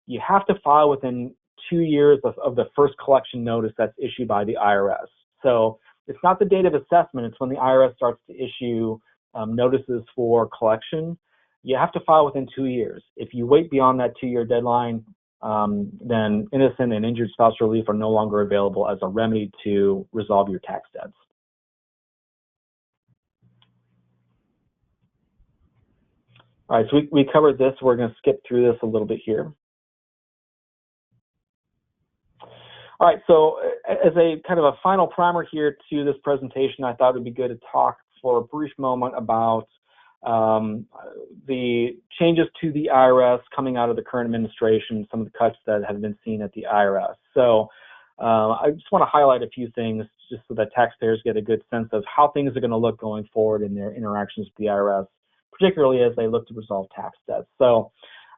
you have to file within 2 years of the first collection notice that's issued by the IRS. So it's not the date of assessment, it's when the IRS starts to issue notices for collection. You have to file within 2 years. If you wait beyond that 2-year deadline, then innocent and injured spouse relief are no longer available as a remedy to resolve your tax debts. All right, so we covered this. We're going to skip through this a little bit here. All right, so as a kind of a final primer here to this presentation, I thought it would be good to talk for a brief moment about the changes to the IRS coming out of the current administration, some of the cuts that have been seen at the IRS. So I just want to highlight a few things just so that taxpayers get a good sense of how things are going to look going forward in their interactions with the IRS, particularly as they look to resolve tax debts. So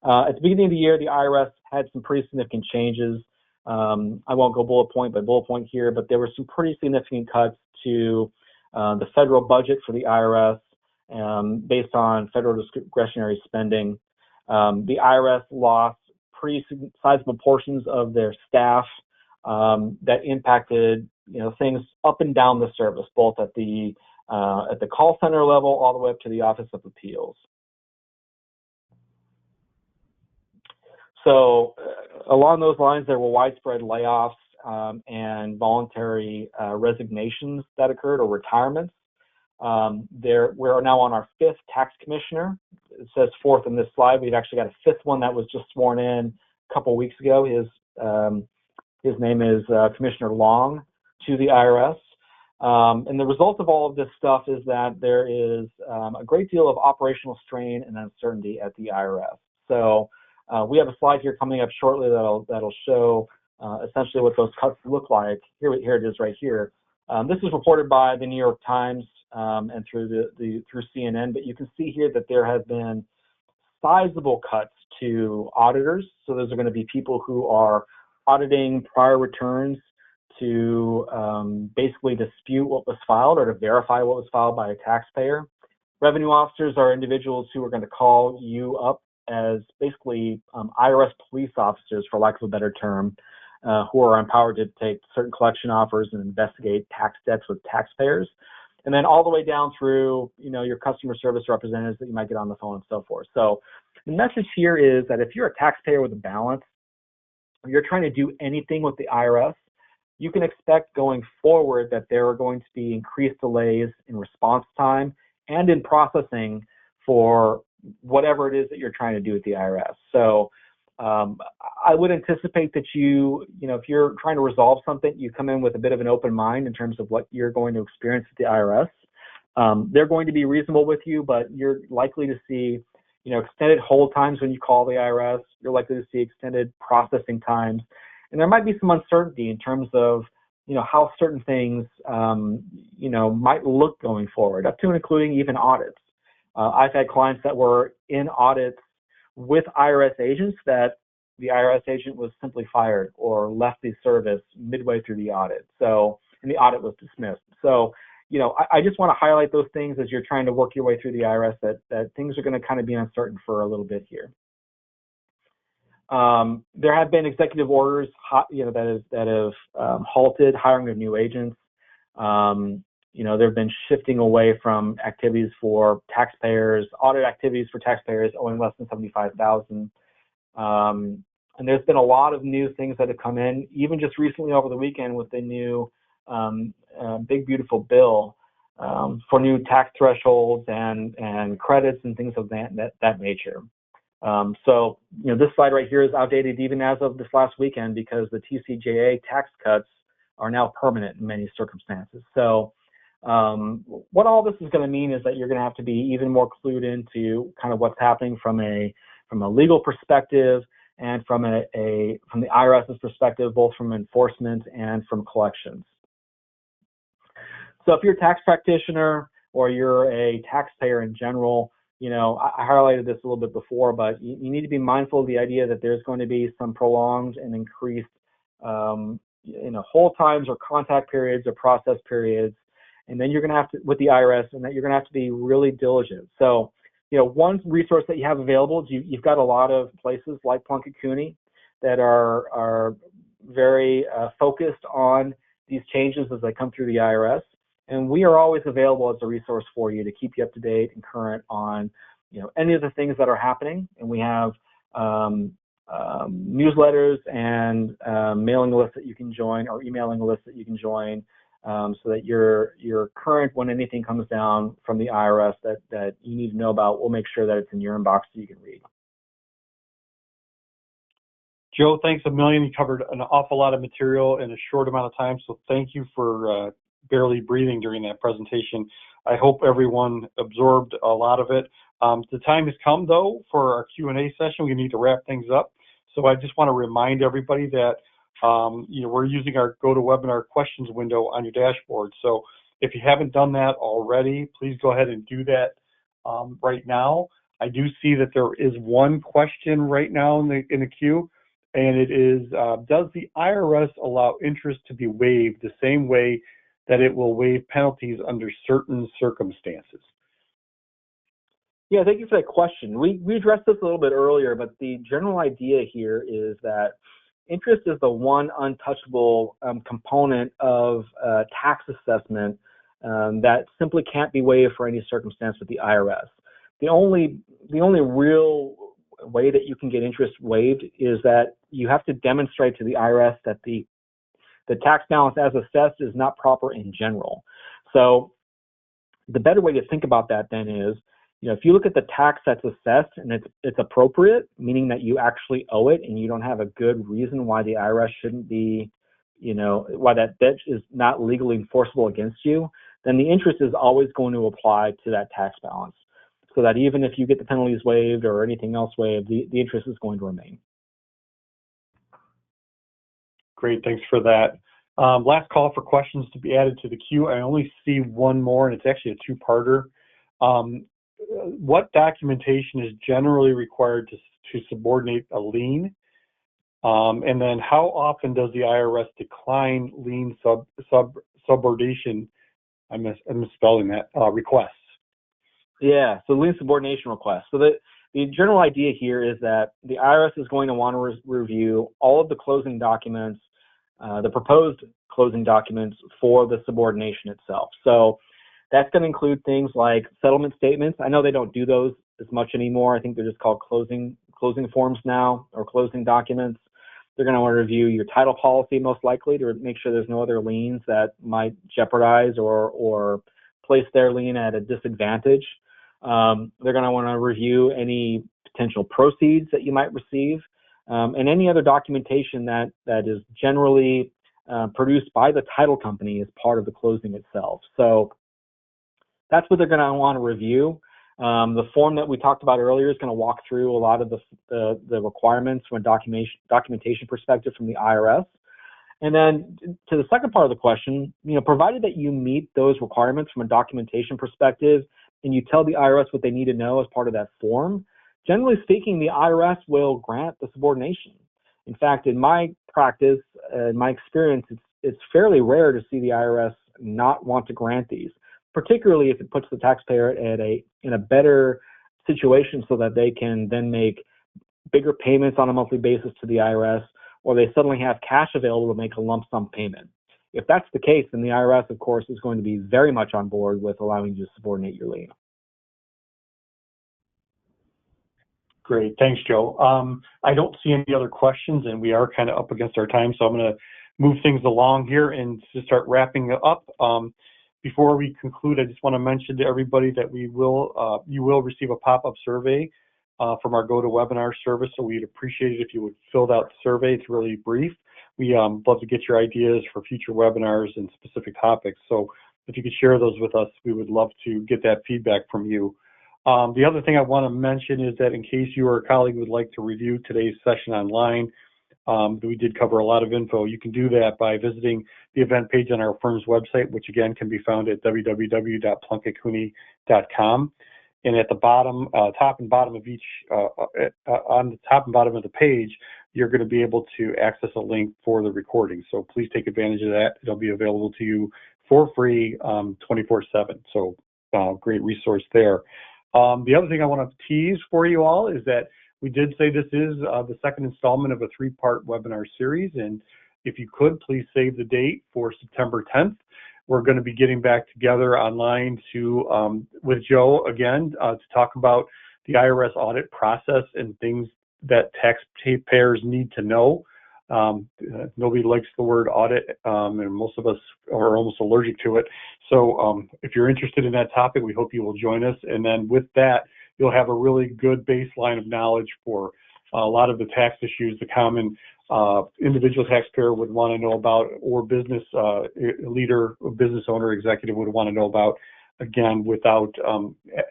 at the beginning of the year, the IRS had some pretty significant changes. I won't go bullet point by bullet point here, but there were some pretty significant cuts to the federal budget for the IRS based on federal discretionary spending. The IRS lost pretty sizable portions of their staff that impacted things up and down the service, both at the call center level all the way up to the Office of Appeals. So along those lines, there were widespread layoffs and voluntary resignations that occurred, or retirements. We're now on our 5th tax commissioner. It says 4th in this slide. We've actually got a 5th one that was just sworn in a couple weeks ago. His name is Commissioner Long to the IRS. And the result of all of this stuff is that there is a great deal of operational strain and uncertainty at the IRS. So we have a slide here coming up shortly that'll show essentially what those cuts look like. Here it is right here. This is reported by the New York Times and through through CNN, but you can see here that there have been sizable cuts to auditors. So those are going to be people who are auditing prior returns to basically dispute what was filed or to verify what was filed by a taxpayer. Revenue officers are individuals who are going to call you up as basically IRS police officers, for lack of a better term, who are empowered to take certain collection offers and investigate tax debts with taxpayers. And then all the way down through, your customer service representatives that you might get on the phone and so forth. So the message here is that if you're a taxpayer with a balance, or you're trying to do anything with the IRS, you can expect going forward that there are going to be increased delays in response time and in processing for whatever it is that you're trying to do with the IRS. So I would anticipate that if you're trying to resolve something, you come in with a bit of an open mind in terms of what you're going to experience with the IRS. They're going to be reasonable with you, but you're likely to see, extended hold times when you call the IRS. You're likely to see extended processing times. And there might be some uncertainty in terms of, how certain things, might look going forward, up to and including even audits. I've had clients that were in audits with IRS agents that the IRS agent was simply fired or left the service midway through the audit. And the audit was dismissed. So, I just want to highlight those things as you're trying to work your way through the IRS, that things are going to kind of be uncertain for a little bit here. There have been executive orders, that have halted hiring of new agents. They've been shifting away from activities for taxpayers, audit activities for taxpayers owing less than $75,000. And there's been a lot of new things that have come in, even just recently over the weekend with the new big beautiful bill for new tax thresholds and credits and things of that nature. So this slide right here is outdated even as of this last weekend because the TCJA tax cuts are now permanent in many circumstances. So what all this is going to mean is that you're going to have to be even more clued into kind of what's happening from a legal perspective and from the IRS's perspective, both from enforcement and from collections. So if you're a tax practitioner or you're a taxpayer in general, I highlighted this a little bit before, but you need to be mindful of the idea that there's going to be some prolonged and increased hold times or contact periods or process periods. And then you're going to have to, with the IRS, and that you're going to have to be really diligent. So, one resource that you have available is you've got a lot of places like Plunkett Cooney that are very focused on these changes as they come through the IRS. And we are always available as a resource for you to keep you up to date and current on, any of the things that are happening. And we have newsletters and mailing lists that you can join, or emailing lists that you can join, so that you're current when anything comes down from the IRS that you need to know about. We'll make sure that it's in your inbox so you can read. Joe, thanks a million. You covered an awful lot of material in a short amount of time, so thank you for barely breathing during that presentation. I hope everyone absorbed a lot of it. The time has come, though, for our Q&A session. We need to wrap things up. So I just want to remind everybody that we're using our GoToWebinar questions window on your dashboard. So if you haven't done that already, please go ahead and do that right now. I do see that there is one question right now in the queue, and it is, does the IRS allow interest to be waived the same way that it will waive penalties under certain circumstances? Yeah, thank you for that question. We addressed this a little bit earlier, but the general idea here is that interest is the one untouchable component of tax assessment that simply can't be waived for any circumstance with the IRS. The only real way that you can get interest waived is that you have to demonstrate to the IRS that the tax balance as assessed is not proper in general. So the better way to think about that then is, if you look at the tax that's assessed and it's appropriate, meaning that you actually owe it and you don't have a good reason why the IRS shouldn't be, why that debt is not legally enforceable against you, then the interest is always going to apply to that tax balance. So that even if you get the penalties waived or anything else waived, the interest is going to remain. Great, thanks for that. Last call for questions to be added to the queue. I only see one more, and it's actually a two-parter. What documentation is generally required to subordinate a lien? And then how often does the IRS decline lien subordination, I'm misspelling that, requests? Yeah, so lien subordination requests. So the general idea here is that the IRS is going to want to review all of the closing documents, the proposed closing documents for the subordination itself. So that's going to include things like settlement statements. I know they don't do those as much anymore. I think they're just called closing forms now, or closing documents. They're going to want to review your title policy, most likely, to make sure there's no other liens that might jeopardize or place their lien at a disadvantage. They're going to want to review any potential proceeds that you might receive, and any other documentation that is generally produced by the title company as part of the closing itself. So that's what they're going to want to review. The form that we talked about earlier is going to walk through a lot of the requirements from a documentation perspective from the IRS. And then to the second part of the question, provided that you meet those requirements from a documentation perspective and you tell the IRS what they need to know as part of that form, generally speaking, the IRS will grant the subordination. In fact, in my practice, in my experience, it's fairly rare to see the IRS not want to grant these. particularly if it puts the taxpayer in a better situation so that they can then make bigger payments on a monthly basis to the IRS, or they suddenly have cash available to make a lump sum payment. If that's the case, then the IRS, of course, is going to be very much on board with allowing you to subordinate your lien. Great. Thanks, Joe. I don't see any other questions, and we are kind of up against our time, so I'm going to move things along here and to start wrapping up. Before we conclude, I just want to mention to everybody that you will receive a pop-up survey from our GoToWebinar service, so we'd appreciate it if you would fill out the survey. It's really brief. We love to get your ideas for future webinars and specific topics, so if you could share those with us, we would love to get that feedback from you. The other thing I want to mention is that in case you or a colleague would like to review today's session online, we did cover a lot of info. You can do that by visiting the event page on our firm's website, which again can be found at www.plunkettcooney.com. And at the bottom, top and bottom of each, on the top and bottom of the page, you're going to be able to access a link for the recording. So please take advantage of that. It'll be available to you for free 24/7. So great resource there. The other thing I want to tease for you all is that we did say this is the second installment of a three-part webinar series, and if you could, please save the date for September 10th. We're going to be getting back together online with Joe again to talk about the IRS audit process and things that taxpayers need to know. Nobody likes the word audit, and most of us are almost allergic to it. So if you're interested in that topic, we hope you will join us. And then with that, you'll have a really good baseline of knowledge for a lot of the tax issues the common individual taxpayer would want to know about, or business leader, business owner, executive would want to know about, again, without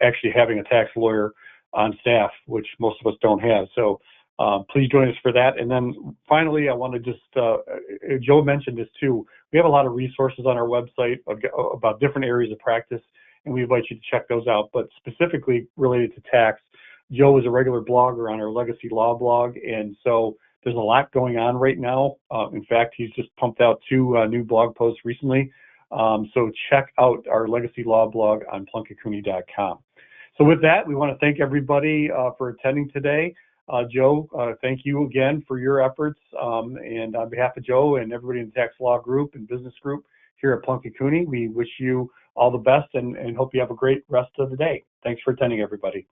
actually having a tax lawyer on staff, which most of us don't have. So please join us for that. And then finally, I want to just, Joe mentioned this too, we have a lot of resources on our website about different areas of practice, and we invite you to check those out. But specifically related to tax, Joe is a regular blogger on our Legacy Law blog, and so there's a lot going on right now. In fact, he's just pumped out 2 new blog posts recently. So check out our Legacy Law blog on plunkettcooney.com. So with that, we want to thank everybody for attending today. Joe, thank you again for your efforts. And on behalf of Joe and everybody in the tax law group and business group here at Plunkett Cooney, we wish you all the best and hope you have a great rest of the day. Thanks for attending, everybody.